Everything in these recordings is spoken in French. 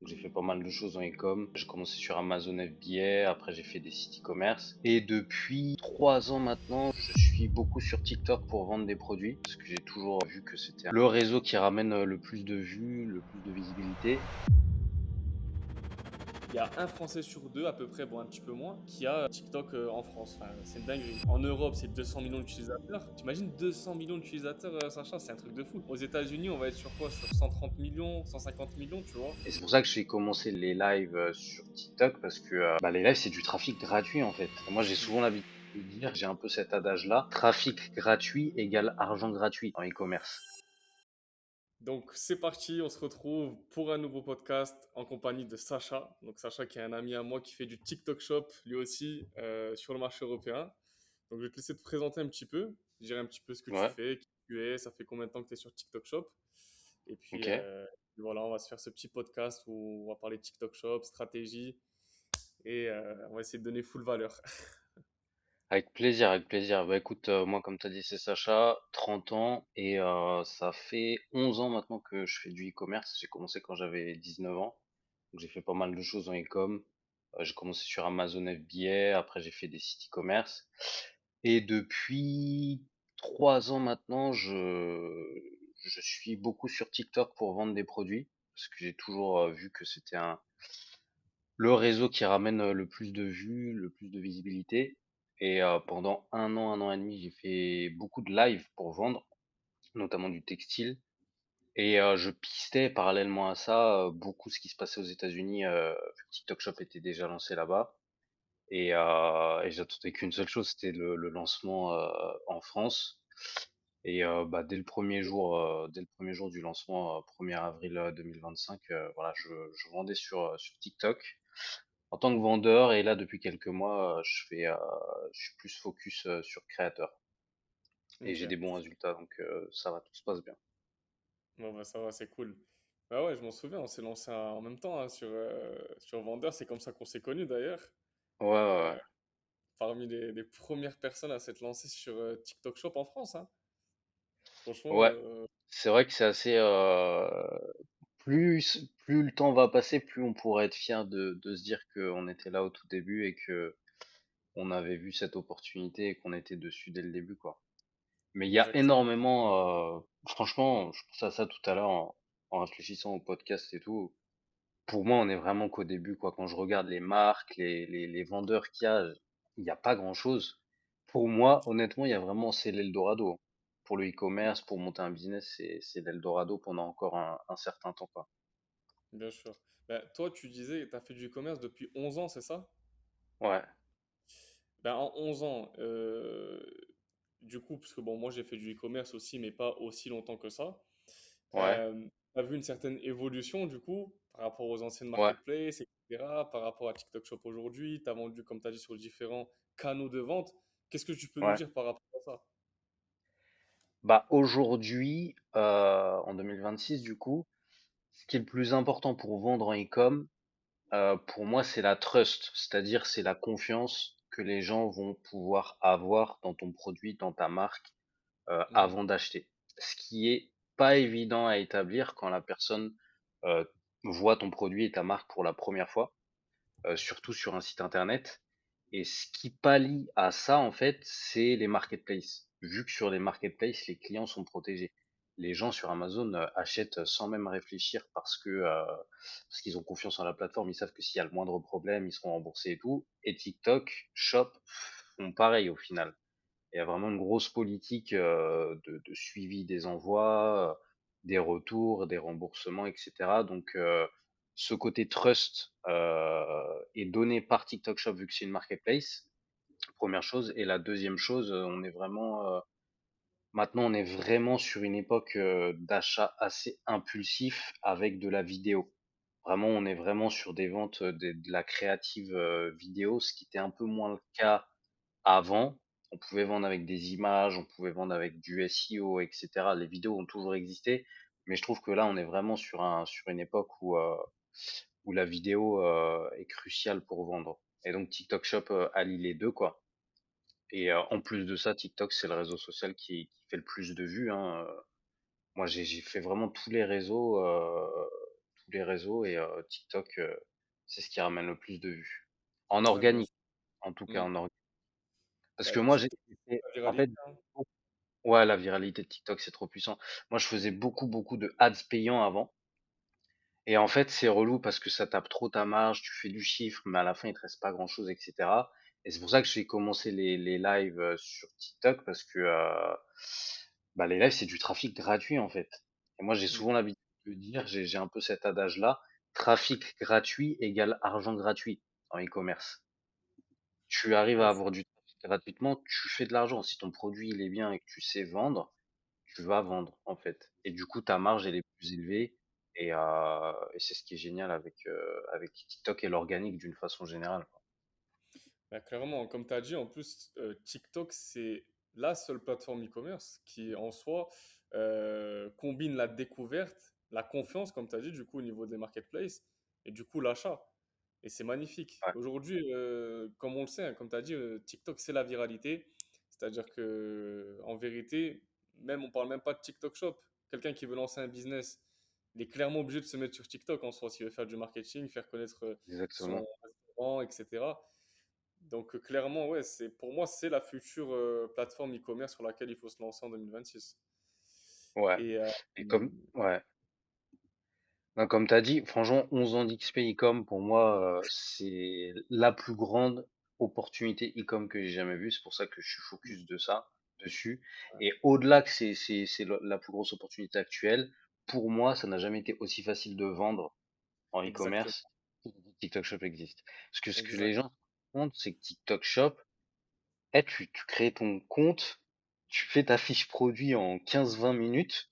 J'ai fait pas mal de choses en e-com. J'ai commencé sur Amazon FBA, après j'ai fait des sites e-commerce. Et depuis 3 ans maintenant, je suis beaucoup sur TikTok pour vendre des produits, parce que j'ai toujours vu que c'était le réseau qui ramène le plus de vues, le plus de visibilité. Il y a un Français sur deux, à peu près, bon, un petit peu moins, qui a TikTok en France. Enfin, c'est une dinguerie. En Europe, c'est 200 millions d'utilisateurs. T'imagines 200 millions d'utilisateurs, Sacha? C'est un truc de fou. Aux États-Unis, on va être sur quoi? Sur 130 millions, 150 millions, tu vois? Et c'est pour ça que j'ai commencé les lives sur TikTok, parce que les lives c'est du trafic gratuit en fait. Et moi j'ai souvent l'habitude de dire, j'ai un peu cet adage-là, trafic gratuit égale argent gratuit en e-commerce. Donc, c'est parti. On se retrouve pour un nouveau podcast en compagnie de Sacha. Donc, Sacha, qui est un ami à moi qui fait du TikTok Shop, lui aussi, sur le marché européen. Donc, je vais te laisser te présenter un petit peu, dire un petit peu ce que tu Ouais, fais, qui tu es, ça fait combien de temps que tu es sur TikTok Shop. Et puis, ok. voilà, on va se faire ce petit podcast où on va parler de TikTok Shop, stratégie, et on va essayer de donner full valeur. Avec plaisir, avec plaisir. Bah écoute, moi comme t'as dit c'est Sacha, 30 ans et ça fait 11 ans maintenant que je fais du e-commerce. J'ai commencé quand j'avais 19 ans. Donc j'ai fait pas mal de choses en e-com. J'ai commencé sur Amazon FBA, après j'ai fait des sites e-commerce. Et depuis 3 ans maintenant, je suis beaucoup sur TikTok pour vendre des produits. Parce que j'ai toujours vu que c'était le réseau qui ramène le plus de vues, le plus de visibilité. Et pendant un an et demi, j'ai fait beaucoup de live pour vendre, notamment du textile. Et je pistais parallèlement à ça beaucoup ce qui se passait aux États-Unis, vu que TikTok Shop était déjà lancé là-bas. Et j'attendais qu'une seule chose, c'était le lancement en France. Et dès le premier jour du lancement, 1er avril 2025, voilà, je vendais sur TikTok en tant que vendeur. Et là, depuis quelques mois, je suis plus focus sur créateur. Et Ok, j'ai des bons résultats, donc ça va, tout se passe bien. bon, bah, ça va, c'est cool. Bah ouais, je m'en souviens, on s'est lancé en même temps hein, sur Vendeur, c'est comme ça qu'on s'est connus d'ailleurs. Ouais, ouais, ouais. Euh, Parmi les premières personnes à s'être lancées sur TikTok Shop en France, hein. Franchement, Ouais, c'est vrai que c'est assez. Plus le temps va passer, plus on pourra être fier de se dire qu'on était là au tout début et que on avait vu cette opportunité et qu'on était dessus dès le début, quoi. Mais il y a exactement. énormément, franchement, je pensais à ça tout à l'heure en réfléchissant au podcast et tout. Pour moi, on est vraiment qu'au début, quoi. Quand je regarde les marques, les vendeurs qu'il y a, il n'y a pas grand-chose. Pour moi, honnêtement, il y a vraiment, c'est l'Eldorado. Pour le e-commerce, pour monter un business, c'est l'Eldorado pendant encore un certain temps, quoi. Bien sûr. Bah, toi, tu disais que tu as fait du commerce depuis 11 ans, c'est ça? Ouais, Ben, en 11 ans, du coup, parce que bon, moi j'ai fait du e-commerce aussi, mais pas aussi longtemps que ça. ouais, Tu as vu une certaine évolution, du coup, par rapport aux anciennes ouais, marketplaces, etc., par rapport à TikTok Shop aujourd'hui. Tu as vendu, comme tu as dit, sur différents canaux de vente. Qu'est-ce que tu peux nous ouais. dire par rapport à ça? Bah, aujourd'hui, en 2026, du coup, ce qui est le plus important pour vendre en e-com, pour moi, c'est la trust, c'est-à-dire c'est la confiance que les gens vont pouvoir avoir dans ton produit, dans ta marque, Mhm. avant d'acheter. Ce qui est pas évident à établir quand la personne euh, voit ton produit et ta marque pour la première fois, surtout sur un site internet. Et ce qui pallie à ça, en fait, c'est les marketplaces. Vu que sur les marketplaces, les clients sont protégés. Les gens sur Amazon achètent sans même réfléchir parce qu'ils ont confiance en la plateforme. Ils savent que s'il y a le moindre problème, ils seront remboursés et tout. Et TikTok, Shop font pareil au final. Il y a vraiment une grosse politique de suivi des envois, des retours, des remboursements, etc. Donc, ce côté trust est donné par TikTok Shop vu que c'est une marketplace, première chose. Et la deuxième chose, maintenant, on est vraiment sur une époque d'achat assez impulsif avec de la vidéo. Vraiment, on est vraiment sur des ventes de la créative vidéo, ce qui était un peu moins le cas avant. On pouvait vendre avec des images, on pouvait vendre avec du SEO, etc. Les vidéos ont toujours existé, mais je trouve que là, on est vraiment sur une époque où la vidéo est cruciale pour vendre. Et donc TikTok Shop allie les deux, quoi. Et en plus de ça, TikTok, c'est le réseau social qui fait le plus de vues, hein. Moi, j'ai fait vraiment tous les réseaux, tous les réseaux et TikTok, c'est ce qui ramène le plus de vues. En Ouais, bien organique, sûr. en tout cas Mm. en organique. Parce Bah, que moi, j'ai TikTok, fait, la en viralité, fait, hein. ouais, la viralité de TikTok, c'est trop puissant. Moi, je faisais beaucoup de ads payants avant. Et en fait, c'est relou parce que ça tape trop ta marge, tu fais du chiffre, mais à la fin, il te reste pas grand-chose, etc. Et c'est pour ça que j'ai commencé les lives sur TikTok parce que bah, les lives, c'est du trafic gratuit en fait. Et moi, j'ai Mm. souvent l'habitude de dire, j'ai un peu cet adage-là, trafic gratuit égale argent gratuit en e-commerce. Tu arrives à Ouais, avoir du trafic gratuitement, tu fais de l'argent. Si ton produit il est bien et que tu sais vendre, tu vas vendre en fait. Et du coup, ta marge elle est plus élevée et c'est ce qui est génial avec TikTok et l'organique d'une façon générale, quoi. bah, clairement, comme tu as dit, en plus, TikTok, c'est la seule plateforme e-commerce qui, en soi, combine la découverte, la confiance, comme tu as dit, du coup, au niveau des marketplaces, et du coup, l'achat. Et c'est magnifique. Ouais, Aujourd'hui, comme on le sait, hein, comme tu as dit, TikTok, c'est la viralité. C'est-à-dire que, en vérité, même, on parle même pas de TikTok Shop. Quelqu'un qui veut lancer un business, il est clairement obligé de se mettre sur TikTok en soi, s'il veut faire du marketing, faire connaître son exactement. restaurant, etc. Donc clairement, ouais, pour moi, c'est la future plateforme e-commerce sur laquelle il faut se lancer en 2026. Ouais. Et Et ouais. Non, comme t'as dit, franchement, 11 ans d'XP e-com, pour moi, c'est la plus grande opportunité e-com que j'ai jamais vue. C'est pour ça que je suis focus dessus. Et au-delà que c'est la plus grosse opportunité actuelle, pour moi, ça n'a jamais été aussi facile de vendre en exactement, e-commerce que depuis que TikTok Shop existe. Parce que ce que les exact. gens se rendent compte, c'est que TikTok Shop, tu crées ton compte, tu fais ta fiche produit en 15-20 minutes,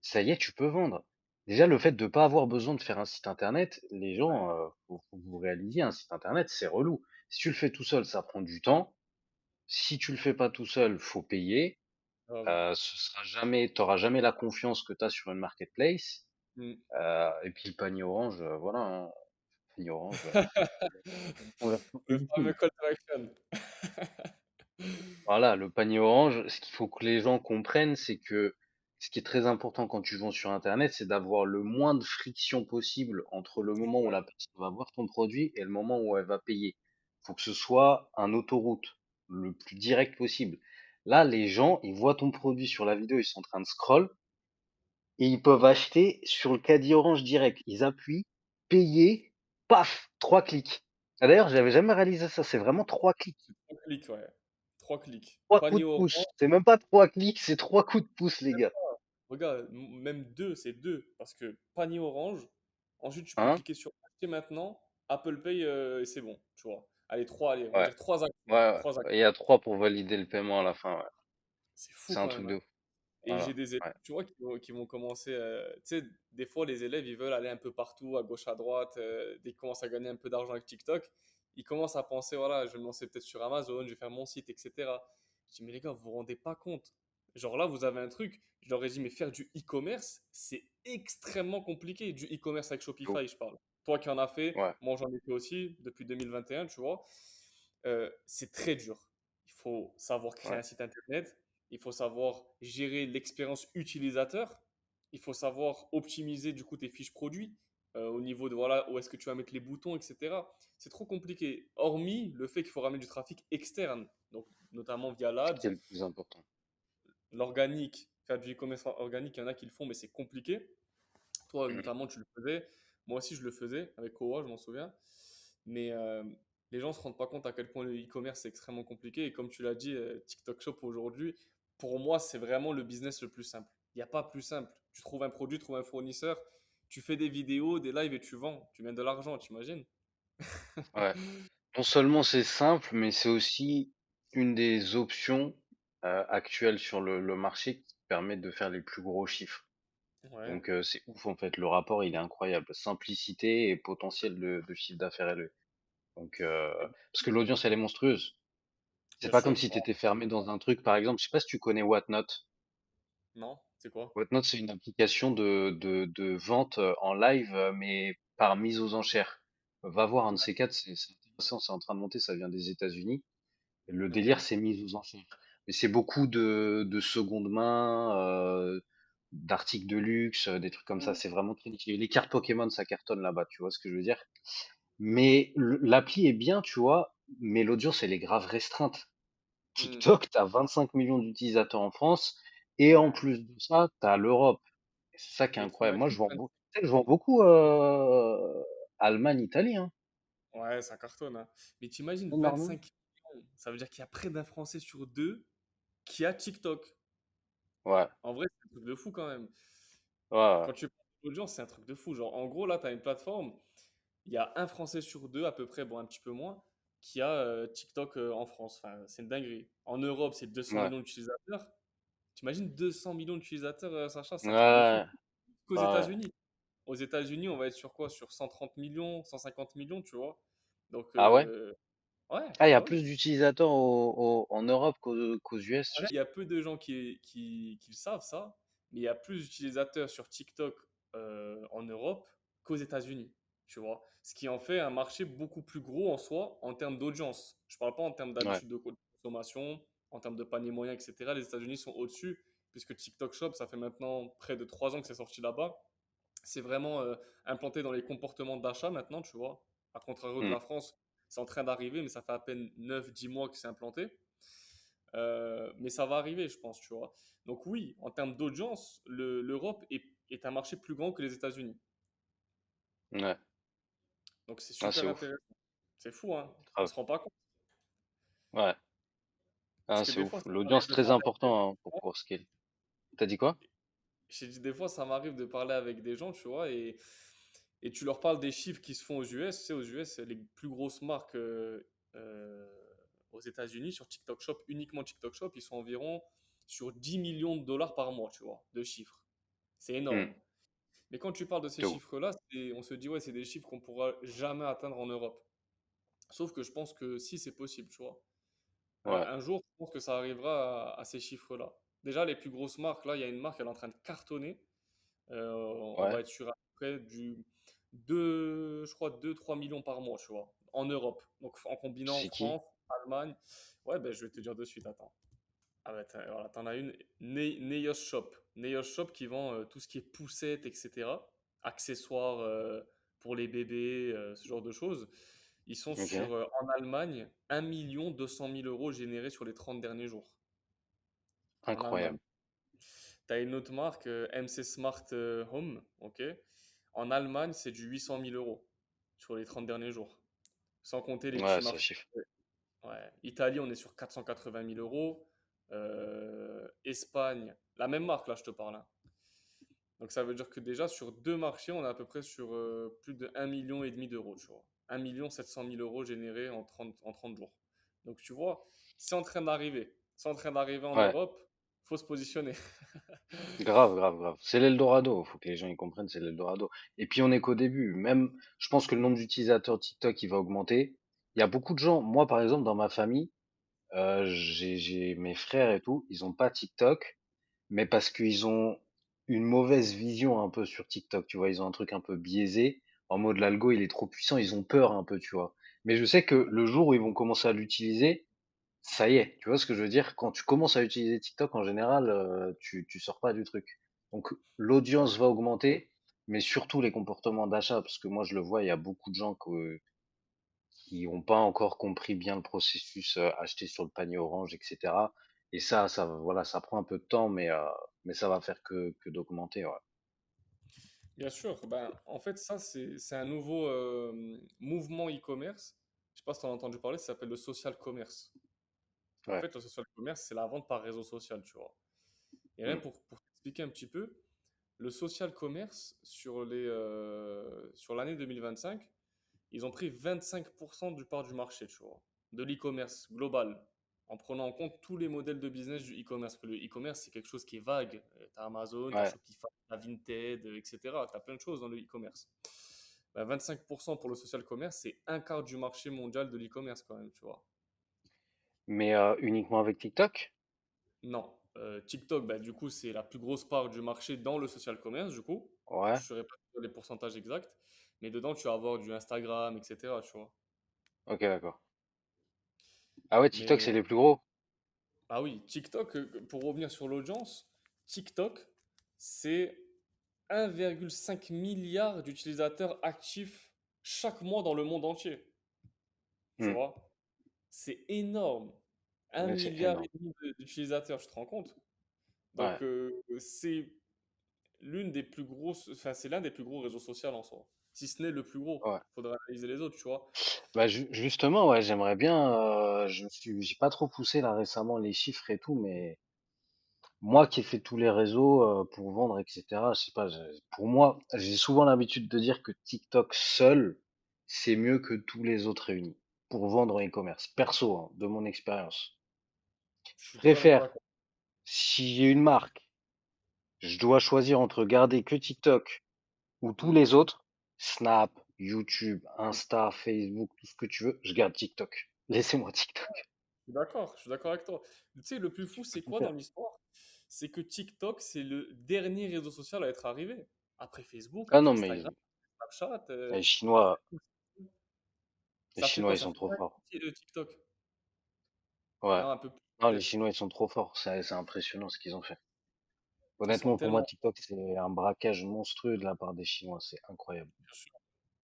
ça y est, tu peux vendre. Déjà, le fait de pas avoir besoin de faire un site internet, les gens, faut que vous réalisiez, un site internet, c'est relou. Si tu le fais tout seul, ça prend du temps. Si tu le fais pas tout seul, faut payer. Grave. T'auras jamais la confiance que tu as sur une marketplace. Mm. Et puis le panier orange, voilà, hein. Panier orange, conversion Le fameux ultime. call to action. Voilà, le panier orange, ce qu'il faut que les gens comprennent, c'est que ce qui est très important quand tu vends sur Internet, c'est d'avoir le moins de friction possible entre le moment où Ouais, la personne va voir ton produit et le moment où elle va payer. Il faut que ce soit un autoroute, le plus direct possible. Là, les gens, ils voient ton produit sur la vidéo, ils sont en train de scroll et ils peuvent acheter sur le caddie orange direct. Ils appuient, payer, paf, 3 clics. Ah, d'ailleurs, j'avais jamais réalisé ça, c'est vraiment 3 clics. c'est 3 clics, ouais. 3 clics. Trois coups Panier de orange. pouce. C'est même pas 3 clics, c'est 3 coups de pouce, les gars. Regarde, même deux, c'est deux. Parce que panier orange, ensuite tu peux Hein? cliquer sur acheter maintenant, Apple Pay, et c'est bon, tu vois. Allez, trois, allez, on va Ouais. dire trois actions. Ouais, Trois ouais. actions. Il y a 3 pour valider le paiement à la fin, ouais. C'est fou C'est un quand même, truc hein. de fou. Et j'ai Voilà. des élèves, Ouais. tu vois, qui vont commencer. Tu sais, des fois, les élèves, ils veulent aller un peu partout, à gauche, à droite. Dès qu'ils commencent à gagner un peu d'argent avec TikTok, ils commencent à penser, voilà, je vais me lancer peut-être sur Amazon, je vais faire mon site, etc. Je dis, mais les gars, vous vous rendez pas compte. Genre là, vous avez un truc. Je leur ai dit, mais faire du e-commerce, c'est extrêmement compliqué. Du e-commerce avec De ouf. Shopify, je parle. Toi qui en as fait, Ouais. moi j'en ai fait aussi depuis 2021, tu vois. C'est très dur. Il faut savoir créer Ouais. un site internet, il faut savoir gérer l'expérience utilisateur, il faut savoir optimiser du coup tes fiches produits au niveau de voilà où est-ce que tu vas mettre les boutons, etc. C'est trop compliqué. Hormis le fait qu'il faut ramener du trafic externe, donc notamment via Ce qui l'ADS, est le plus important. l'organique, faire du e-commerce organique, il y en a qui le font, mais c'est compliqué. Toi, Mhm. notamment, tu le faisais. Moi aussi, je le faisais avec Kowa, je m'en souviens. Mais les gens ne se rendent pas compte à quel point le e-commerce est extrêmement compliqué. Et comme tu l'as dit, TikTok Shop aujourd'hui, pour moi, c'est vraiment le business le plus simple. Il n'y a pas plus simple. Tu trouves un produit, tu trouves un fournisseur, tu fais des vidéos, des lives et tu vends. Tu mets de l'argent, tu imagines? Ouais. Non seulement c'est simple, mais c'est aussi une des options actuelles sur le marché qui permet de faire les plus gros chiffres. Ouais, Donc c'est ouf en fait. Le rapport il est incroyable. Simplicité et potentiel de chiffre d'affaires élevé. Donc parce que l'audience elle est monstrueuse. C'est bien pas comme sûr. si tu Oh, étais fermé dans un truc, par exemple, je sais pas si tu connais Whatnot. non, c'est quoi? Whatnot, c'est une application de vente en live, mais par mise aux enchères. Va voir un de ces quatre, c'est intéressant, c'est en train de monter, ça vient des États-Unis. Et le Ok. délire, c'est mise aux enchères. Mais c'est beaucoup de seconde main, d'articles de luxe, des trucs comme ça. Mm. C'est vraiment très niché. Les cartes Pokémon, ça cartonne là-bas, tu vois ce que je veux dire? Mais l'appli est bien, tu vois, mais l'audience, elle est grave restreinte. Mm. TikTok, t'as 25 millions d'utilisateurs en France, et en Ouais. plus de ça, t'as l'Europe. Et c'est ça qui est Mais incroyable. Moi, t'imagines, tu sais que je vends beaucoup Allemagne, Italie, hein. ouais, ça cartonne, hein. Mais t'imagines Énormément. 25 millions, ça veut dire qu'il y a près d'un Français sur deux qui a TikTok. Ouais, En vrai, c'est un truc de fou quand même. ouais, ouais. Quand tu parles d'audience, c'est un truc de fou. Genre, en gros, là, tu as une plateforme, il y a un Français sur deux, à peu près, bon, un petit peu moins, qui a TikTok en France. Enfin, c'est une dinguerie. En Europe, c'est 200 Ouais, millions d'utilisateurs. T'imagines 200 millions d'utilisateurs, Sacha, c'est un truc de fou. ouais, Qu'aux ouais. États-Unis. Aux États-Unis, on va être sur quoi? Sur 130 millions, 150 millions, tu vois. Donc, Ah ouais? ouais, Ah, il y a bah oui. plus d'utilisateurs en Europe qu'aux US. Il y a peu de gens qui le savent, ça, mais il y a plus d'utilisateurs sur TikTok en Europe qu'aux États-Unis, tu vois. Ce qui en fait un marché beaucoup plus gros en soi en termes d'audience. Je parle pas en termes Ouais. d'habitude de consommation, en termes de panier moyen, etc. Les États-Unis sont au-dessus, puisque TikTok Shop, ça fait maintenant près de 3 ans que c'est sorti là-bas. C'est vraiment implanté dans les comportements d'achat maintenant, tu vois. À contrario de Hmm. la France, c'est en train d'arriver, mais ça fait à peine 9 10 mois que c'est implanté. Mais ça va arriver, je pense, tu vois. Donc oui, en termes d'audience, l'Europe est un marché plus grand que les États-Unis. Ouais. Donc c'est Ah, c'est super ouf. intéressant. C'est fou, hein. On Grave. se rend pas compte. Ouais. Parce Ah, que c'est des fois, ouf. ça L'audience, m'arrive de très parler avec des important, hein, gens. pour scale. T'as dit quoi? J'ai dit des fois, ça m'arrive de parler avec des gens, tu vois, et tu leur parles des chiffres qui se font aux US. Tu sais, aux US, les plus grosses marques euh, aux États-Unis sur TikTok Shop, uniquement TikTok Shop, ils sont environ sur 10 millions de dollars par mois, tu vois, de chiffres. C'est Hmm. énorme. Mais quand tu parles de ces C'est ouf. chiffres-là, on se dit, ouais, c'est des chiffres qu'on pourra jamais atteindre en Europe. Sauf que je pense que si c'est possible, tu vois. Un, Ouais. un jour, je pense que ça arrivera à ces chiffres-là. Déjà, les plus grosses marques, là, il y a une marque, elle est en train de cartonner. On Ouais. va être sur à peu près du 2, je crois, 2 3 millions par mois, tu vois, en Europe. Donc en combinant C'est qui? France, Allemagne. Ouais, ben, je vais te dire de suite, attends. Ah bah, voilà, t'en as une, Neos Shop. Neos Shop qui vend tout ce qui est poussettes, etc. Accessoires pour les bébés, ce genre de choses. Ils sont Ok. sur, en Allemagne, 1 200 000 € générés sur les 30 derniers jours. En Allemagne. Incroyable. Tu as une autre marque, MC Smart Home, ok. En Allemagne, c'est du 800 000 € sur les 30 derniers jours. Sans compter les petits Ouais, ça marchés. chiffre. Ouais. Italie, on est sur 480 000 euros. Espagne, la même marque, là, je te parle, hein. Donc ça veut dire que déjà, sur deux marchés, on est à peu près sur plus de 1,5 million d'euros, tu vois. 1 700 000 € générés en trente jours. Donc tu vois, c'est en train d'arriver. C'est en train d'arriver en Ouais. Europe. Faut se positionner. Grave, grave, grave. C'est l'Eldorado. Faut que les gens y comprennent, c'est l'Eldorado. Et puis on est qu'au début. Même, je pense que le nombre d'utilisateurs TikTok, il va augmenter. Il y a beaucoup de gens. Moi, par exemple, dans ma famille, j'ai mes frères et tout. Ils ont pas TikTok, mais parce qu'ils ont une mauvaise vision un peu sur TikTok. Tu vois, ils ont un truc un peu biaisé. En mode l'algo, il est trop puissant. Ils ont peur un peu, tu vois. Mais je sais que le jour où ils vont commencer à l'utiliser, ça y est, tu vois ce que je veux dire? Quand tu commences à utiliser TikTok, en général, tu sors pas du truc. Donc, l'audience va augmenter, mais surtout les comportements d'achat, parce que moi, je le vois, il y a beaucoup de gens qui ont pas encore compris bien le processus, acheter sur le panier orange, etc. Et voilà, ça prend un peu de temps, mais ça va faire que d'augmenter, ouais. Bien sûr, ben, en fait, ça, c'est un nouveau mouvement e-commerce. Je sais pas si tu as entendu parler, ça s'appelle le social commerce. En Ouais. fait, le social commerce, c'est la vente par réseau social, tu vois. Et rien Mm. pour t'expliquer un petit peu, le social commerce, sur l'année 2025, ils ont pris 25% du part du marché, tu vois, de l'e-commerce global, en prenant en compte tous les modèles de business du e-commerce. Parce que le e-commerce, c'est quelque chose qui est vague. Tu as Amazon, tu as Ouais. Shopify, tu as Vinted, etc. Tu as plein de choses dans le e-commerce. Bah, 25% pour le social commerce, c'est un quart du marché mondial de l'e-commerce quand même, tu vois. Mais uniquement avec TikTok? Non. TikTok, bah, du coup, c'est la plus grosse part du marché dans le social commerce, du coup. Je Ouais. ne saurais pas dire les pourcentages exacts, mais dedans, tu vas avoir du Instagram, etc., tu vois. Ok, d'accord. Ah ouais, TikTok, Mais c'est les plus gros. ah oui, TikTok, pour revenir sur l'audience, TikTok, c'est 1,5 milliard d'utilisateurs actifs chaque mois dans le monde entier. Tu Hmm. vois? C'est énorme. Un Ouais, c'est milliard énorme. et demi d'utilisateurs, tu te rends compte? Ouais, Donc, c'est l'une des plus grosses, enfin, c'est l'un des plus gros réseaux sociaux en soi. Si ce n'est le plus gros. ouais. Faudra analyser les autres, tu vois. Bah justement, ouais, j'aimerais bien. J'ai pas trop poussé là récemment les chiffres et tout, mais moi qui ai fait tous les réseaux pour vendre, etc. Je sais pas. Pour moi, j'ai souvent l'habitude de dire que TikTok seul, c'est mieux que tous les autres réunis pour vendre en e-commerce. Perso, hein, de mon expérience. Je Je suis totalement préfère, d'accord. si j'ai une marque, je dois choisir entre garder que TikTok ou tous Hmm. les autres, Snap, YouTube, Insta, Facebook, tout ce que tu veux, je garde TikTok. Laissez-moi TikTok. Je suis d'accord avec toi. Tu sais, le plus fou, Je peux c'est tout quoi dans faire. l'histoire? C'est que TikTok, c'est le dernier réseau social à être arrivé. Après Facebook, Ah après non, Instagram, Snapchat, les après Chinois, tout. les Ça fait Chinois, quoi? ils Ça sont fait trop 5 forts. ans qu'il est TikTok. Ouais. Non, un peu plus Non, les peut-être. Chinois, ils sont trop forts. C'est impressionnant ce qu'ils ont fait. Ils sont Honnêtement, pour moi, tellement. TikTok, c'est un braquage monstrueux de la part des Chinois. C'est incroyable. Bien sûr,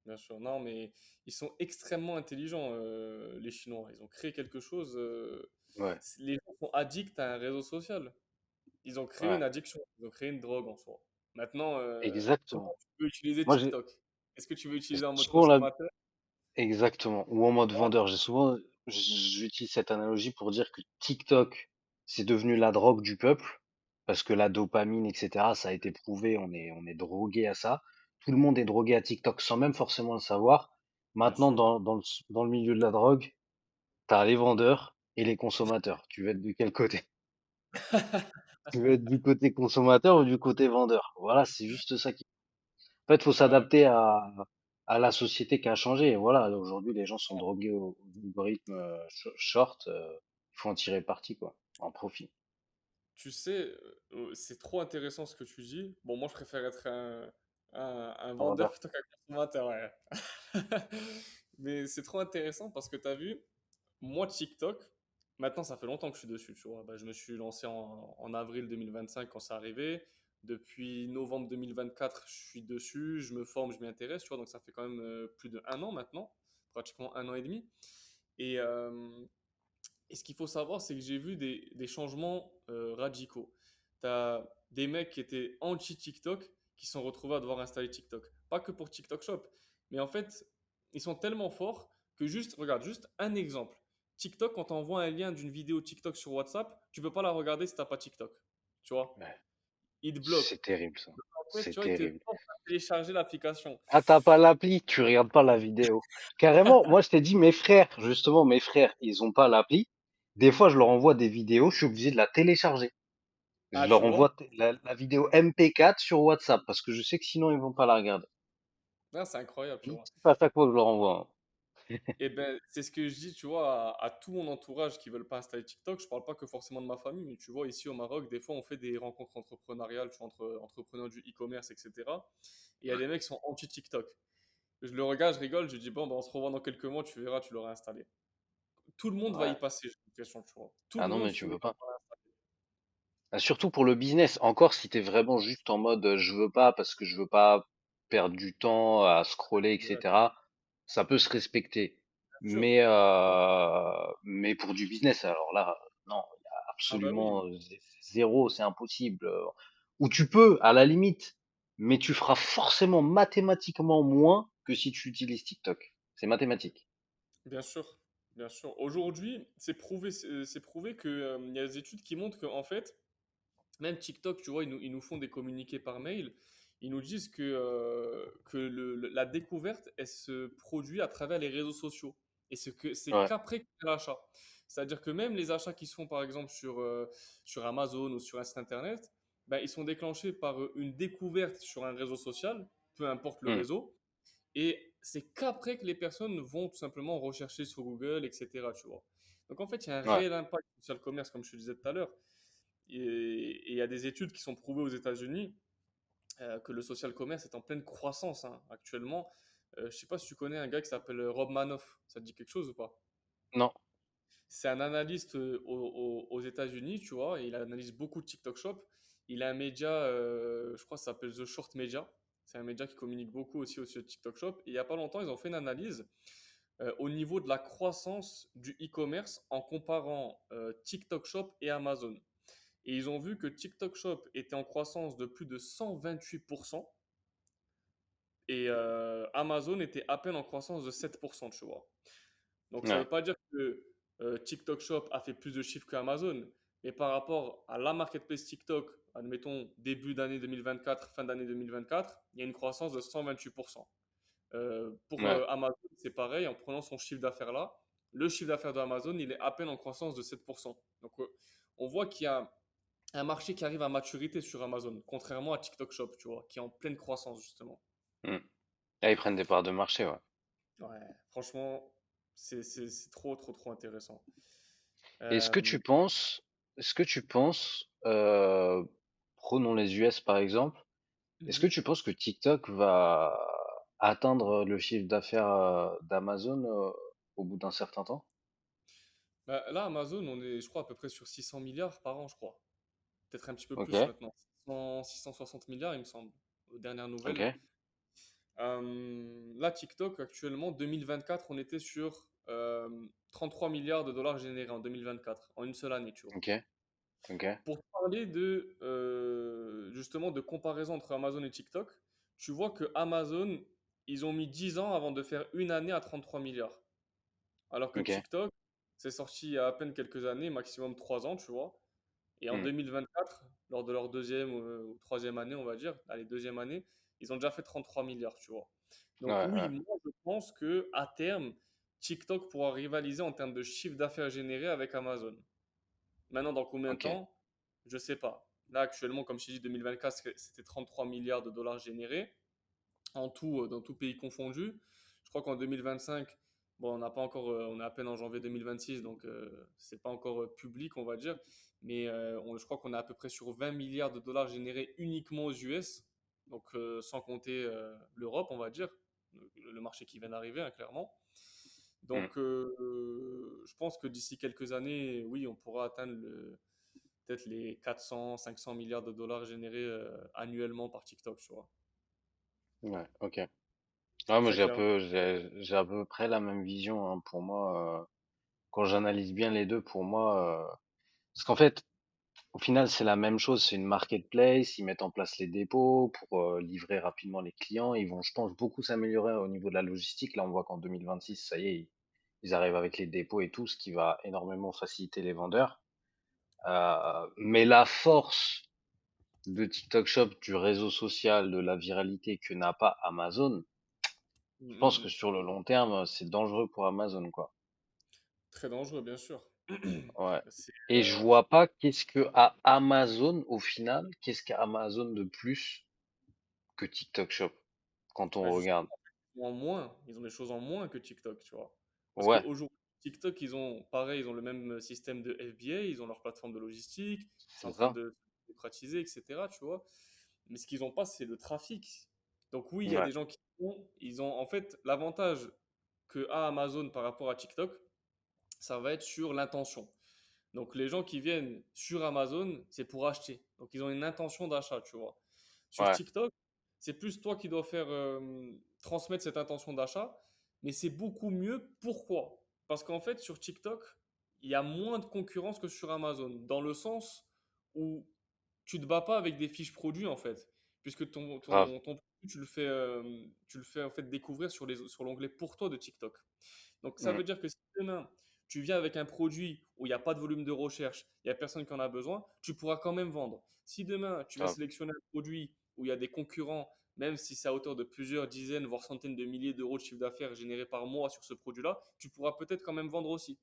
bien sûr. Non, mais ils sont extrêmement intelligents, les Chinois. Ils ont créé quelque chose. Ouais, Les gens sont addicts à un réseau social. Ils ont créé ouais, une addiction. Ils ont créé une drogue en soi. Maintenant, comment exactement. tu peux utiliser Moi, TikTok? Est-ce que tu veux j'ai utiliser en mode souvent la, consommateur? exactement. Ou en mode Voilà. vendeur. J'utilise cette analogie pour dire que TikTok, c'est devenu la drogue du peuple. Parce que la dopamine, etc., ça a été prouvé. On est drogué à ça. Tout le monde est drogué à TikTok sans même forcément le savoir. Bien Maintenant, sûr. dans le milieu de la drogue, t'as les vendeurs et les consommateurs. Tu veux être de quel côté? Tu veux être du côté consommateur ou du côté vendeur? Voilà, c'est juste ça qui. En fait, faut Ouais, s'adapter à la société qui a changé. Et voilà, aujourd'hui, les gens sont drogués au algorithme short. Il faut en tirer parti, quoi. En profit. tu sais, c'est trop intéressant ce que tu dis. Bon, moi, je préfère être un Un vendeur vendeur. plutôt qu'un consommateur, ouais. Mais c'est trop intéressant parce que tu as vu, moi, TikTok, maintenant, ça fait longtemps que je suis dessus, tu vois. Bah, je me suis lancé en avril 2025 quand c'est arrivé. Depuis novembre 2024, je suis dessus, je me forme, je m'y intéresse, tu vois. Donc, ça fait quand même plus de 1 an maintenant, pratiquement 1 an et demi. Et, et ce qu'il faut savoir, c'est que j'ai vu des changements radicaux. Tu as des mecs qui étaient anti-TikTok qui sont retrouvés à devoir installer TikTok. Pas que pour TikTok Shop, mais en fait, ils sont tellement forts que juste, regarde, juste un exemple. TikTok, quand tu envoies un lien d'une vidéo TikTok sur WhatsApp, tu peux pas la regarder si t'as pas TikTok. Tu vois? Ouais. Il te bloque. C'est terrible, ça. En fait, tu C'est vois, il te terrible. force à télécharger l'application. Ah, t'as pas l'appli, tu regardes pas la vidéo. Carrément, moi, je t'ai dit, mes frères, justement, mes frères, ils ont pas l'appli. Des fois, je leur envoie des vidéos, je suis obligé de la télécharger. Je Ah, leur tu vois? envoie la vidéo MP4 sur WhatsApp parce que je sais que sinon ils vont pas la regarder. Ah, c'est incroyable, tu Je vois. kiffe à chaque fois que je leur envoie, Et ben, c'est ce que je dis, tu vois, à tout mon entourage qui veulent pas installer TikTok. Je parle pas que forcément de ma famille, mais tu vois, ici au Maroc, des fois, on fait des rencontres entrepreneuriales, tu vois, entre entrepreneurs du e-commerce, etc. Et il y a des mecs qui sont anti-TikTok. Je le regarde, je rigole, je dis, bon, ben, on se revoit dans quelques mois, tu verras, tu l'auras installé. Tout le monde hein. va y Ouais. passer, j'ai l'impression, tu vois. Tout Ah le non, monde mais tu finit peux pas. par l'installer. Surtout pour le business. Encore si t'es vraiment juste en mode je veux pas parce que je veux pas perdre du temps à scroller, Ouais, etc. Ça peut se respecter. bien sûr. Mais pour du business, alors là, non, il y a Ah bah oui, absolument zéro, c'est impossible. Ou tu peux, à la limite, mais tu feras forcément mathématiquement moins que si tu utilises TikTok. C'est mathématique. bien sûr. Bien sûr. Aujourd'hui, c'est prouvé que, il y a des études qui montrent qu'en fait, même TikTok, tu vois, ils nous font des communiqués par mail. Ils nous disent que la découverte, elle se produit à travers les réseaux sociaux. Et c'est Ouais. qu'après qu'on fait l'achat. C'est-à-dire que même les achats qui se font, par exemple, sur Amazon ou sur un site internet, ben, ils sont déclenchés par une découverte sur un réseau social, peu importe le Hmm. réseau. Et c'est qu'après que les personnes vont tout simplement rechercher sur Google, etc. Tu vois. Donc en fait, il y a un Ouais. réel impact sur le commerce, comme je te disais tout à l'heure. Et il y a des études qui sont prouvées aux États-Unis que le social commerce est en pleine croissance hein, actuellement. Je ne sais pas si tu connais un gars qui s'appelle Rob Manoff. Ça te dit quelque chose ou pas? Non. C'est un analyste aux États-Unis, tu vois, et il analyse beaucoup de TikTok Shop. Il a un média, je crois que ça s'appelle The Short Media. C'est un média qui communique beaucoup aussi au sujet de TikTok Shop. Et il n'y a pas longtemps, ils ont fait une analyse au niveau de la croissance du e-commerce en comparant TikTok Shop et Amazon. Et ils ont vu que TikTok Shop était en croissance de plus de 128% et Amazon était à peine en croissance de 7%, tu vois. Donc ça ne Ouais, veut pas dire que TikTok Shop a fait plus de chiffres que Amazon, mais par rapport à la marketplace TikTok, admettons début d'année 2024, fin d'année 2024, il y a une croissance de 128%. Pour ouais. Amazon, c'est pareil, en prenant son chiffre d'affaires là, le chiffre d'affaires d'Amazon, il est à peine en croissance de 7%. Donc on voit qu'il y a un marché qui arrive à maturité sur Amazon, contrairement à TikTok Shop, tu vois, qui est en pleine croissance justement. Hmm. Là, ils prennent des parts de marché, ouais. Ouais, franchement, c'est trop, trop, trop intéressant. Est-ce que Euh, tu penses, est-ce que tu penses, prenons les US par exemple, est-ce que mhm. tu penses que TikTok va atteindre le chiffre d'affaires d'Amazon au bout d'un certain temps? Bah, là, Amazon, on est, je crois, à peu près sur 600 milliards par an, je crois. Peut-être un petit peu Ok, plus maintenant. 660 milliards, il me semble, aux dernières ok, nouvelles. Là, TikTok, actuellement, 2024, on était sur 33 milliards de dollars générés en 2024, en une seule année, tu vois. ok, ok, Pour parler de, justement, de comparaison entre Amazon et TikTok, tu vois que Amazon, ils ont mis 10 ans avant de faire une année à 33 milliards. Alors que ok. TikTok, c'est sorti il y a à peine quelques années, maximum 3 ans, tu vois. Et en Hmm. 2024, lors de leur deuxième ou troisième année, on va dire, allez, deuxième année, ils ont déjà fait 33 milliards, tu vois. Donc Ouais, oui, ouais, moi je pense que à terme, TikTok pourra rivaliser en termes de chiffre d'affaires généré avec Amazon. Maintenant, dans combien de ok, temps? Je sais pas. Là, actuellement, comme je t'ai dit, 2024, c'était 33 milliards de dollars générés en tout, dans tout pays confondu. Je crois qu'en 2025, bon, on n'a pas encore, on est à peine en janvier 2026, donc c'est pas encore public, on va dire. Mais je crois qu'on est à peu près sur 20 milliards de dollars générés uniquement aux US, donc sans compter l'Europe, on va dire, le marché qui vient d'arriver, hein, clairement. hmm. Donc, je pense que d'ici quelques années, oui, on pourra atteindre peut-être les 400, 500 milliards de dollars générés annuellement par TikTok, tu vois. Ouais, ok. Ouais, moi Très clairement. j'ai à peu près la même vision, hein. Pour moi, quand j'analyse bien les deux, pour moi, parce qu'en fait, au final, c'est la même chose, c'est une marketplace, ils mettent en place les dépôts pour livrer rapidement les clients. Ils vont, je pense, beaucoup s'améliorer au niveau de la logistique. Là, on voit qu'en 2026, ça y est, ils arrivent avec les dépôts et tout, ce qui va énormément faciliter les vendeurs. Mais la force de TikTok Shop, du réseau social, de la viralité que n'a pas Amazon, Mm, je mm, pense que mm. sur le long terme, c'est dangereux pour Amazon, quoi. Très dangereux, bien sûr. Ouais. C'est, Et je vois pas qu'est-ce que a Amazon au final, qu'est-ce qu'a Amazon de plus que TikTok Shop quand on bah, justement, regarde. en moins, ils ont des choses en moins que TikTok, tu vois. Parce Ouais, qu'aujourd'hui, TikTok, ils ont, pareil, ils ont le même système de FBA, ils ont leur plateforme de logistique, c'est c'est en train ça. de se démocratiser, etc., tu vois. Mais ce qu'ils n'ont pas, c'est le trafic. Donc oui, il y a Ouais, des gens qui ils ont, en fait, l'avantage que a Amazon par rapport à TikTok, ça va être sur l'intention. Donc les gens qui viennent sur Amazon, c'est pour acheter. Donc ils ont une intention d'achat, tu vois. Sur ouais, TikTok, c'est plus toi qui dois faire transmettre cette intention d'achat, mais c'est beaucoup mieux. Pourquoi? Parce qu'en fait, sur TikTok, il y a moins de concurrence que sur Amazon, dans le sens où tu te bats pas avec des fiches produits en fait, puisque grave. ton produit, tu le fais en fait découvrir sur l'onglet pour toi de TikTok. Donc ça Mm, veut dire que si demain tu viens avec un produit où il n'y a pas de volume de recherche, il n'y a personne qui en a besoin, tu pourras quand même vendre. Si demain tu viens grave. sélectionner un produit où il y a des concurrents, même si c'est à hauteur de plusieurs dizaines, voire centaines de milliers d'euros de chiffre d'affaires générés par mois sur ce produit-là, tu pourras peut-être quand même vendre aussi.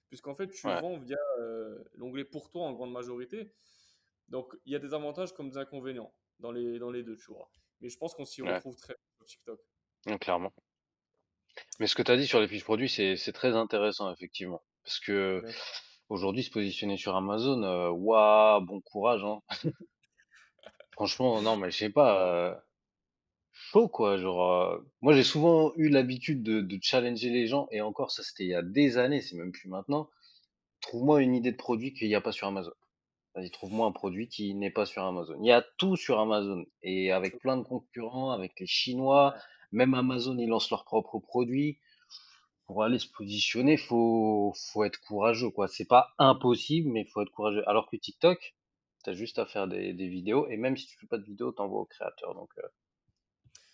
Puisqu'en fait, tu Ouais, vends via l'onglet pour toi en grande majorité. Donc il y a des avantages comme des inconvénients dans les deux, tu vois. Mais je pense qu'on s'y ouais, retrouve très bien sur TikTok. clairement. Mais ce que tu as dit sur les fiches produits, c'est très intéressant, effectivement. Parce que Bien. aujourd'hui, se positionner sur Amazon, waouh, bon courage, hein. Franchement, non, mais je sais pas, chaud, quoi. Genre, moi, j'ai souvent eu l'habitude de challenger les gens, et encore, ça, c'était il y a des années, c'est même plus maintenant. Trouve-moi une idée de produit qu'il n'y a pas sur Amazon. Vas-y, trouve-moi un produit qui n'est pas sur Amazon. Il y a tout sur Amazon et avec plein de concurrents, avec les Chinois, Ouais, même Amazon, ils lancent leurs propres produits. Pour aller se positionner, faut être courageux, quoi. C'est pas impossible, mais il faut être courageux. Alors que TikTok, t'as juste à faire des vidéos et même si tu fais pas de vidéo, t'envoies au créateur.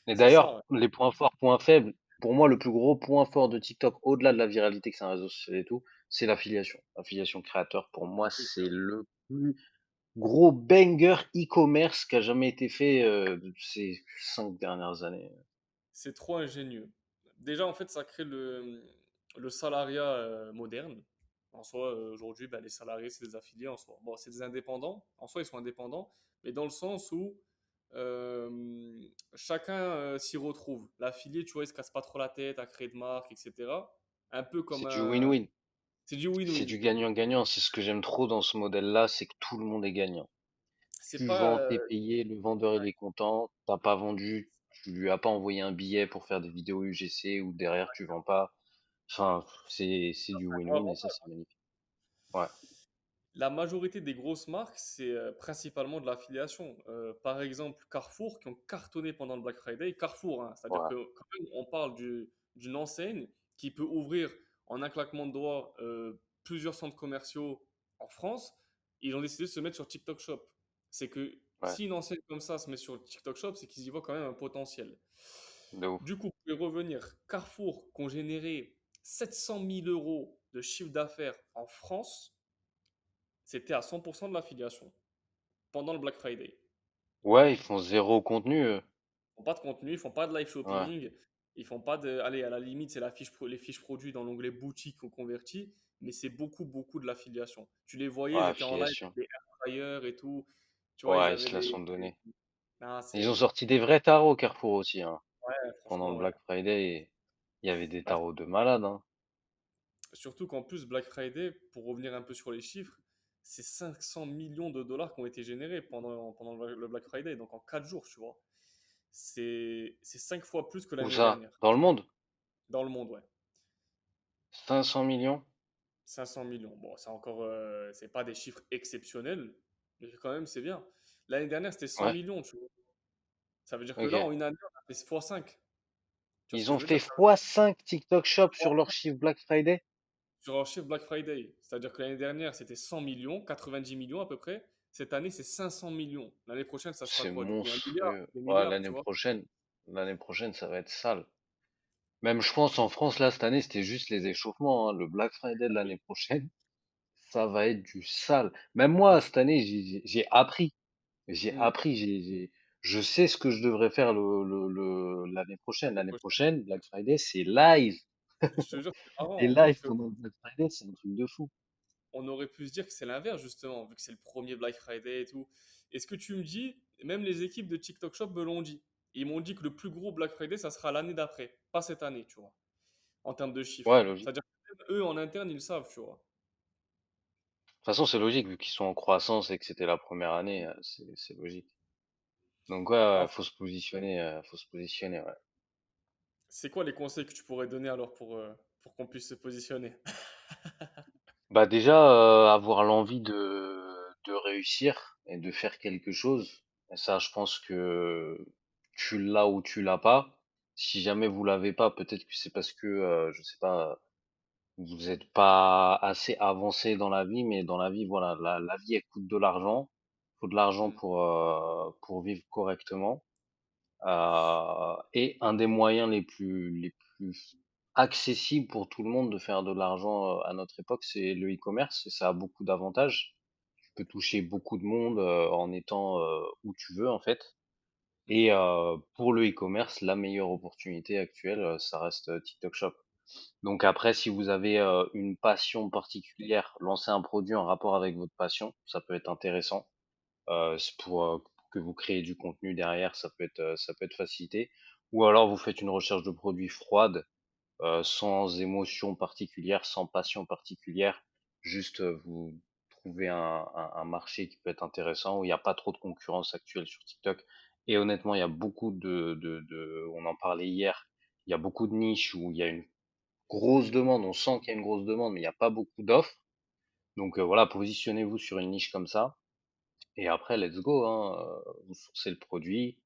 Et c'est ça, d'ailleurs, ouais. les points forts, points faibles, pour moi, le plus gros point fort de TikTok, au-delà de la viralité que c'est un réseau social et tout, c'est l'affiliation. L'affiliation créateur, pour moi, C'est c'est clair. le plus gros banger e-commerce qui a jamais été fait de ces 5 dernières années. C'est trop ingénieux. Déjà, en fait, ça crée le salariat moderne. En soi, aujourd'hui, ben, les salariés, c'est des affiliés en soi. Bon, c'est des indépendants. En soi, ils sont indépendants, mais dans le sens où chacun s'y retrouve. L'affilié, tu vois, il se casse pas trop la tête à créer de marques, etc. Un peu comme C'est du un... win-win. C'est du C'est win-win. du gagnant-gagnant. C'est ce que j'aime trop dans ce modèle-là, c'est que tout le monde est gagnant. C'est Tu pas... vends, t'es payé, le vendeur il est content, t'as pas vendu, tu lui as pas envoyé un billet pour faire des vidéos UGC ou derrière tu vends pas. Enfin, c'est du un win-win et ça avantage. c'est magnifique. Ouais, La majorité des grosses marques, c'est principalement de l'affiliation. Par exemple, Carrefour, qui ont cartonné pendant le Black Friday. Carrefour, hein, c'est-à-dire ouais, que quand même, on parle d'une enseigne qui peut ouvrir en un claquement de doigts plusieurs centres commerciaux en France. Ils ont décidé de se mettre sur TikTok Shop. C'est que ouais, si une enseigne comme ça se met sur TikTok Shop, c'est qu'ils y voient quand même un potentiel. de ouf. Du coup, pour y revenir, Carrefour, qui ont généré 700 000 euros de chiffre d'affaires en France, c'était à 100% de l'affiliation pendant le Black Friday. Ouais, ils font zéro contenu, eux. Ils font pas de contenu, ils font pas de live Ouais, shopping, ils font pas de. Allez, à la limite, c'est les fiches produits dans l'onglet boutique qu'on convertit, mais c'est beaucoup, beaucoup de l'affiliation. Tu les voyais, ouais, ils étaient en live avec affiliation. des airfryers et tout. Tu vois, ils Ouais, ils avaient se la des. sont donnés. Ah, Ils ont c'est. sorti des vrais tarots Carrefour aussi, hein. Ouais, Pendant le franchement, ouais. Black Friday, il y avait des Bah, tarots de malades, hein. surtout qu'en plus, Black Friday, pour revenir un peu sur les chiffres, c'est 500 millions de dollars qui ont été générés pendant le Black Friday, donc en 4 jours, tu vois. C'est 5 fois plus que Où l'année ça? dernière, Dans le monde? dans le monde, ouais. 500 millions? 500 millions. Bon, c'est encore, c'est pas des chiffres exceptionnels, mais quand même, c'est bien. L'année dernière, c'était 100 Ouais, millions, tu vois. Ça veut dire que là, en ok. une année, on a fait x5. Tu vois ce Ils que ont je veux fait dire? x5 TikTok Shop sur leur chiffre Black Friday? Sur un chiffre Black Friday. C'est-à-dire que l'année dernière, c'était 100 millions, 90 millions à peu près. Cette année, c'est 500 millions. L'année prochaine, ça sera C'est quoi? Du coup, un milliard, monstrueux. deux Ouais, milliards, tu vois? l'année prochaine, ça va être sale. Même, je pense, en France, là, cette année, c'était juste les échauffements, hein. Le Black Friday de l'année prochaine, ça va être du sale. Même moi, cette année, j'ai appris. J'ai Hmm. appris, je sais ce que je devrais faire l'année prochaine. L'année L'année prochaine. prochaine, Black Friday, c'est live. Je te jure, c'est Les marrant parce lives que pendant le Black Friday, c'est un truc de fou. on aurait pu se dire que c'est l'inverse, justement, vu que c'est le premier Black Friday et tout. Et ce que tu me dis, même les équipes de TikTok Shop me l'ont dit. Ils m'ont dit que le plus gros Black Friday, ça sera l'année d'après, pas cette année, tu vois, en termes de chiffres. Ouais, logique. C'est-à-dire que même eux, en interne, ils le savent, tu vois. De toute façon, c'est logique, vu qu'ils sont en croissance et que c'était la première année, c'est logique. Donc, ouais, Et ouais, en fait, faut se positionner, ouais. c'est quoi les conseils que tu pourrais donner alors pour qu'on puisse se positionner? Bah déjà, avoir l'envie de réussir et de faire quelque chose. Et ça, je pense que tu l'as ou tu l'as pas. Si jamais vous l'avez pas, peut-être que c'est parce que, je sais pas, vous n'êtes pas assez avancé dans la vie, mais dans la vie, voilà, la vie, elle coûte de l'argent. Faut de l'argent Hmm. pour vivre correctement. Et un des moyens les plus accessibles pour tout le monde de faire de l'argent à notre époque, c'est le e-commerce et ça a beaucoup d'avantages. Tu peux toucher beaucoup de monde en étant où tu veux en fait. Et pour le e-commerce, la meilleure opportunité actuelle, ça reste TikTok Shop. Donc après, si vous avez une passion particulière, lancer un produit en rapport avec votre passion, ça peut être intéressant. C'est pour que vous créez du contenu derrière, ça peut être facilité. Ou alors vous faites une recherche de produits froide, sans émotion particulière, sans passion particulière. Juste vous trouvez un marché qui peut être intéressant où il n'y a pas trop de concurrence actuelle sur TikTok. Et honnêtement, il y a beaucoup on en parlait hier, il y a beaucoup de niches où il y a une grosse demande, on sent qu'il y a une grosse demande, mais il n'y a pas beaucoup d'offres. Donc voilà, positionnez-vous sur une niche comme ça. Et après, let's go, hein, vous sourcez le produit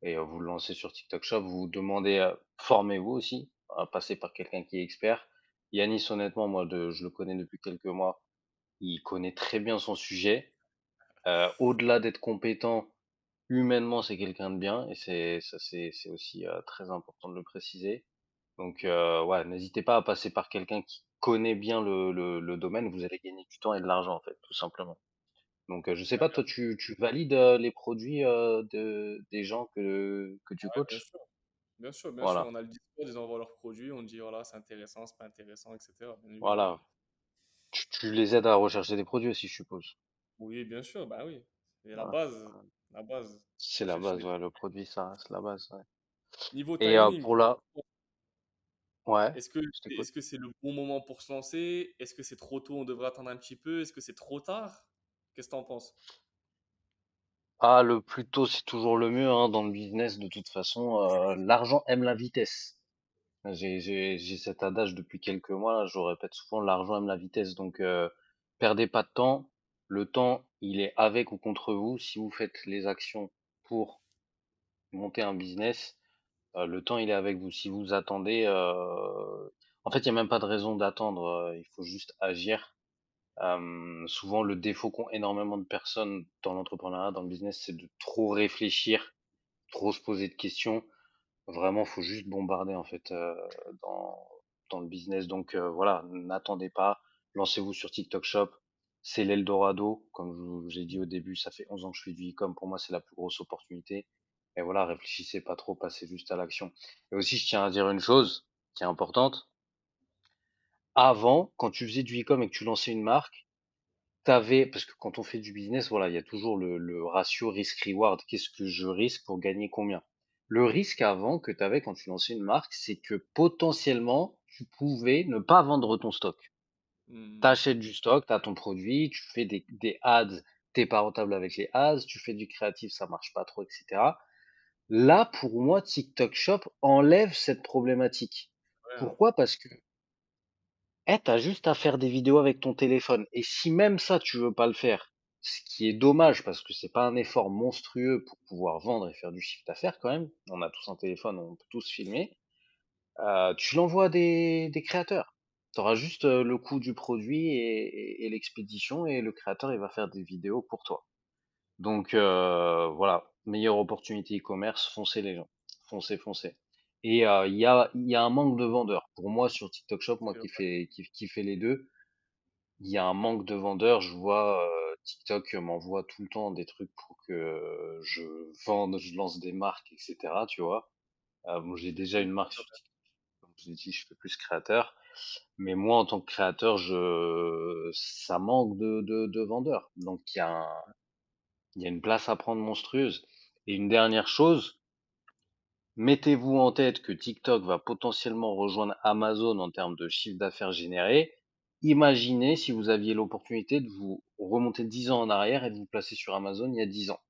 et vous le lancez sur TikTok Shop. Vous vous demandez, formez-vous aussi, passez par quelqu'un qui est expert. Yanis, honnêtement, moi, je le connais depuis quelques mois. Il connaît très bien son sujet. Au-delà d'être compétent, humainement, c'est quelqu'un de bien et c'est aussi très important de le préciser. Donc, ouais, n'hésitez pas à passer par quelqu'un qui connaît bien le domaine. Vous allez gagner du temps et de l'argent, en fait, tout simplement. Donc, je sais pas, toi, tu valides les produits des gens que tu Ouais, bien coaches? sûr. Bien sûr, bien sûr. Voilà, On a le Discord, ils envoient leurs produits, on dit voilà, c'est intéressant, c'est pas intéressant, etc. Bien évidemment. voilà. Tu les aides à rechercher des produits aussi, je suppose. Oui, bien sûr, bah oui. C'est Voilà. la base, C'est la rechercher base, les ouais, produits. le produit, ça reste la base, ouais. Niveau Et timing, pour la, ouais, je t'écoute. est-ce que c'est le bon moment pour se lancer? Est-ce que c'est trop tôt, on devrait attendre un petit peu? Est-ce que c'est trop tard? Qu'est-ce que t'en penses? Ah, le plus tôt, c'est toujours le mieux, hein, dans le business, de toute façon. L'argent aime la vitesse. J'ai cet adage depuis quelques mois, là, je le répète souvent, l'argent aime la vitesse. Donc, perdez pas de temps. Le temps, il est avec ou contre vous. Si vous faites les actions pour monter un business, le temps, il est avec vous. Si vous attendez, en fait, il n'y a même pas de raison d'attendre. Il faut juste agir. Souvent, le défaut qu'ont énormément de personnes dans l'entrepreneuriat, dans le business, c'est de trop réfléchir, trop se poser de questions. Vraiment, faut juste bombarder en fait dans dans le business. Donc voilà, n'attendez pas, lancez-vous sur TikTok Shop. C'est l'Eldorado, comme je vous j'ai dit au début, ça fait 11 ans que je fais du e-com. Pour moi, c'est la plus grosse opportunité. Et voilà, réfléchissez pas trop, passez juste à l'action. Et aussi, je tiens à dire une chose qui est importante. Avant, quand tu faisais du e-com et que tu lançais une marque, parce que quand on fait du business, voilà, il y a toujours le ratio risk-reward. Qu'est-ce que je risque pour gagner combien? Le risque avant que tu avais quand tu lançais une marque, c'est que potentiellement, tu pouvais ne pas vendre ton stock. Tu Hmm, achètes du stock, tu as ton produit, tu fais des ads, t'es pas rentable avec les ads, tu fais du créatif, ça marche pas trop, etc. Là, pour moi, TikTok Shop enlève cette problématique. ouais, hein. Pourquoi? Parce que t'as juste à faire des vidéos avec ton téléphone. Et si même ça, tu veux pas le faire, ce qui est dommage parce que c'est pas un effort monstrueux pour pouvoir vendre et faire du chiffre d'affaires quand même. On a tous un téléphone, on peut tous filmer. Tu l'envoies à des créateurs. Tu auras juste le coût du produit et l'expédition et le créateur, il va faire des vidéos pour toi. Donc voilà, meilleure opportunité e-commerce, foncez les gens. Foncez, foncez. Et il y a un manque de vendeurs. Pour moi, sur TikTok Shop, moi C'est vrai. qui fait les deux, il y a un manque de vendeurs. Je vois TikTok m'envoie tout le temps des trucs pour que je vende, je lance des marques, etc. Tu vois. Moi, j'ai déjà une marque sur TikTok. Comme je l'ai dit, je fais plus créateur. Mais moi, en tant que créateur, ça manque de vendeurs. Donc, il y a une place à prendre monstrueuse. Et une dernière chose, mettez-vous en tête que TikTok va potentiellement rejoindre Amazon en termes de chiffre d'affaires généré. Imaginez si vous aviez l'opportunité de vous remonter 10 ans en arrière et de vous placer sur Amazon il y a 10 ans.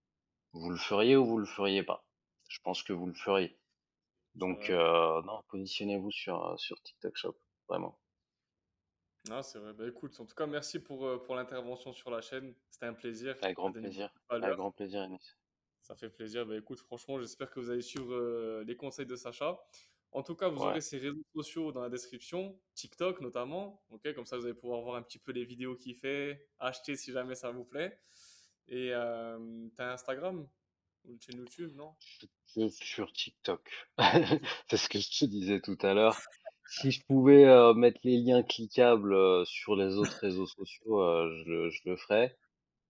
Vous le feriez ou vous le feriez pas? Je pense que vous le feriez. C'est Donc, vrai. non, positionnez-vous sur TikTok Shop. Vraiment. Ah, c'est vrai. Bah écoute, en tout cas, merci pour l'intervention sur la chaîne. C'était un plaisir. Avec Tu as grand donné plaisir. beaucoup de Avec valeur. grand plaisir, Anis. Ça fait plaisir. Bah écoute, franchement, j'espère que vous allez suivre les conseils de Sacha. En tout cas, vous Ouais, aurez ses réseaux sociaux dans la description, TikTok notamment. Ok, comme ça, vous allez pouvoir voir un petit peu les vidéos qu'il fait, acheter si jamais ça vous plaît. Et t'as Instagram ou une chaîne YouTube, non? que sur TikTok. C'est ce que je te disais tout à l'heure. Si je pouvais mettre les liens cliquables sur les autres réseaux sociaux, je le ferais.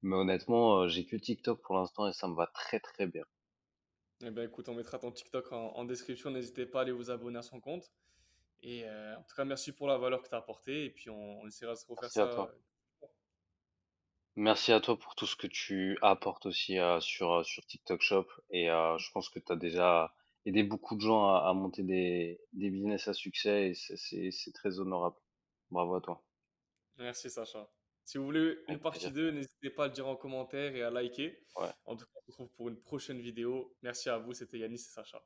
Mais honnêtement, j'ai que TikTok pour l'instant et ça me va très très bien. Eh ben écoute, on mettra ton TikTok en description. N'hésitez pas à aller vous abonner à son compte. Et en tout cas, merci pour la valeur que tu as apportée. Et puis, on essaiera de se refaire Merci à ça. toi. Merci à toi pour tout ce que tu apportes aussi sur TikTok Shop. Et je pense que tu as déjà aidé beaucoup de gens à monter des business à succès et c'est très honorable. Bravo à toi. Merci, Sacha. Si vous voulez une Avec partie plaisir. 2, n'hésitez pas à le dire en commentaire et à liker. Ouais. En tout cas, on se retrouve pour une prochaine vidéo. Merci à vous, c'était Yanis et Sacha.